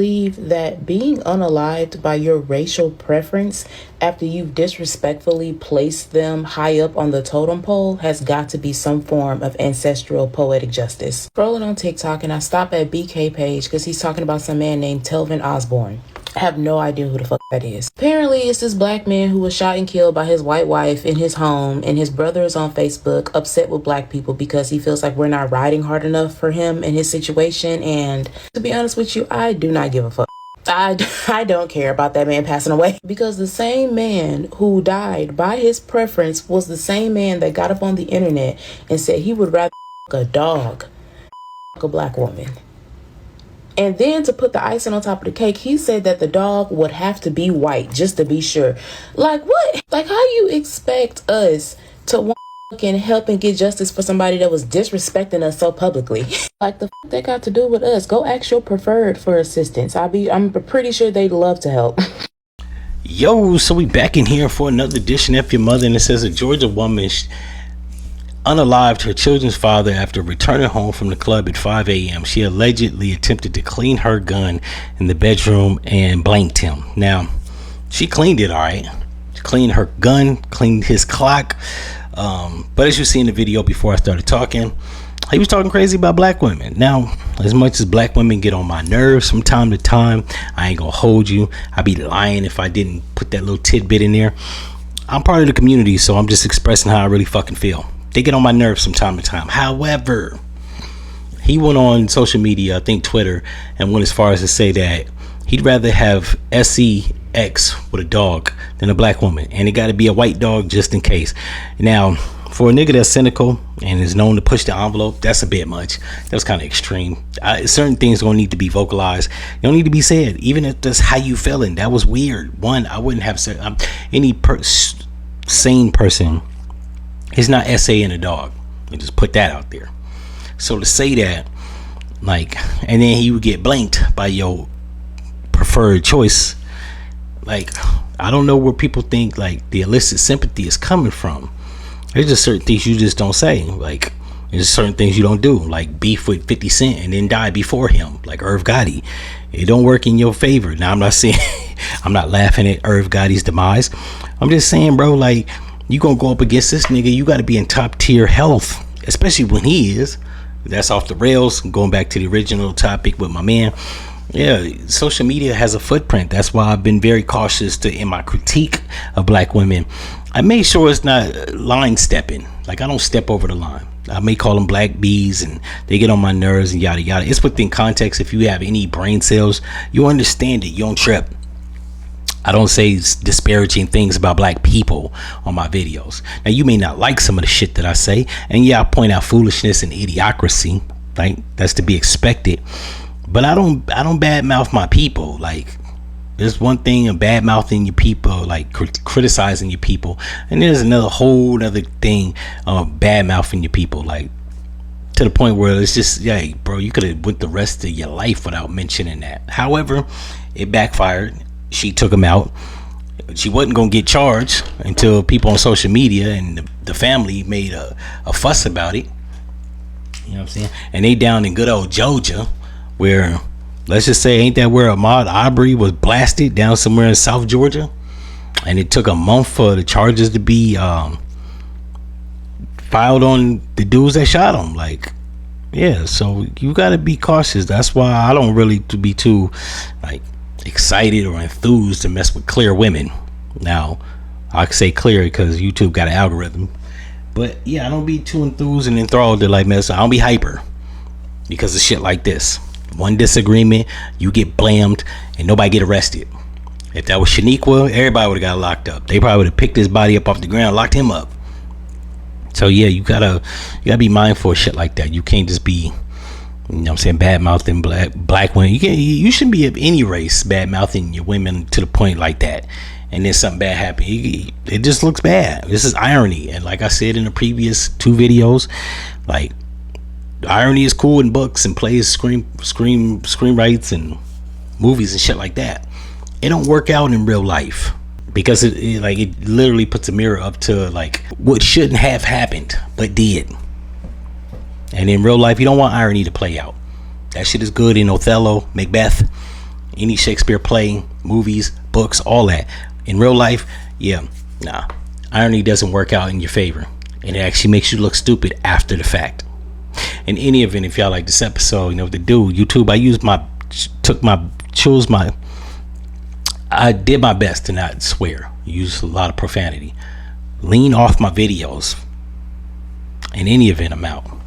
Believe that being unalived by your racial preference after you've disrespectfully placed them high up on the totem pole has got to be some form of ancestral poetic justice. Scrolling on TikTok and I stop at BK page because he's talking about some man named Telvin Osborne. I have no idea who the fuck that is. Apparently, it's this black man who was shot and killed by his white wife in his home, and his brother is on Facebook upset with black people because he feels like we're not riding hard enough for him in his situation. And to be honest with you, I do not give a fuck. I don't care about that man passing away, because the same man who died by his preference was the same man that got up on the internet and said he would rather a dog a black woman. And then to put the icing on top of the cake, he said that the dog would have to be white just to be sure. Like, what? Like, how you expect us to can help and get justice for somebody that was disrespecting us so publicly? Like, the that got to do with us? Go ask your preferred for assistance. I'm pretty sure they'd love to help. Yo, so we back in here for another edition of F-ya-Motha, and it says a Georgia woman unalived her children's father after returning home from the club at 5 a.m. She allegedly attempted to clean her gun in the bedroom and blanked him. Now, she cleaned it all right. She cleaned her gun, cleaned his clock. But as you see in the video before I started talking, he was talking crazy about black women. Now, as much as black women get on my nerves from time to time, I ain't gonna hold you. I'd be lying if I didn't put that little tidbit in there. I'm part of the community, so I'm just expressing how I really fucking feel. They get on my nerves from time to time. However, he went on social media, I think Twitter, and went as far as to say that he'd rather have sex with a dog than a black woman, and it got to be a white dog just in case. Now, for a nigga that's cynical and is known to push the envelope, that's a bit much. That's kind of extreme. Certain things don't need to be vocalized. They don't need to be said, even if that's how you feeling. That was weird. One, I wouldn't have said any sane person is not essaying a dog. I just put that out there. So to say that, like, and then he would get blanked by your preferred choice, like, I don't know where people think like the illicit sympathy is coming from. There's just certain things you just don't say. Like, there's certain things you don't do, like beef with 50 Cent and then die before him, like Irv Gotti. It don't work in your favor. Now, I'm not saying I'm not laughing at Irv Gotti's demise. I'm just saying, bro, like, you gonna go up against this nigga, you gotta be in top tier health, especially when he is. That's off the rails. Going back to the original topic with my man. Yeah, social media has a footprint. That's why I've been very cautious in my critique of black women. I made sure it's not line stepping. Like, I don't step over the line. I may call them black bees and they get on my nerves and yada yada. It's within context. If you have any brain cells, you understand it. You don't trip. I don't say disparaging things about black people on my videos. Now, you may not like some of the shit that I say, and yeah, I point out foolishness and idiocracy, right? That's to be expected. But I don't badmouth my people. Like, there's one thing of badmouthing your people, like criticizing your people, and there's another whole other thing of badmouthing your people, like to the point where it's just, yeah, bro, you could have went the rest of your life without mentioning that. However, it backfired. She took him out. She wasn't gonna get charged until people on social media and the family made a fuss about it. You know what I'm saying? And they down in good old Georgia, where, let's just say, ain't that where Ahmaud Arbery was blasted, down somewhere in South Georgia? And it took a month for the charges to be filed on the dudes that shot him. Like, yeah, so you gotta be cautious. That's why I don't really be too like excited or enthused to mess with clear women. Now, I say clear because YouTube got an algorithm, but yeah, I don't be too enthused and enthralled to like mess. I don't be hyper because of shit like this. One disagreement, you get blamed and nobody get arrested. If that was Shaniqua, everybody would have got locked up. They probably would have picked his body up off the ground, locked him up. So yeah, you gotta be mindful of shit like that. You can't just be, you know what I'm saying, bad mouthing black women. You shouldn't be of any race bad mouthing your women to the point like that, and then something bad happen. It just looks bad. This is irony, and like I said in the previous two videos, like, irony is cool in books and plays, screenwrites and movies and shit like that. It don't work out in real life because it literally puts a mirror up to like what shouldn't have happened but did. And in real life, you don't want irony to play out. That shit is good in Othello, Macbeth, any Shakespeare play, movies, books, all that. In real life, yeah, nah. Irony doesn't work out in your favor, and it actually makes you look stupid after the fact. In any event, if y'all like this episode, you know what to do. YouTube, I did my best to not swear, use a lot of profanity. Lean off my videos. In any event, I'm out.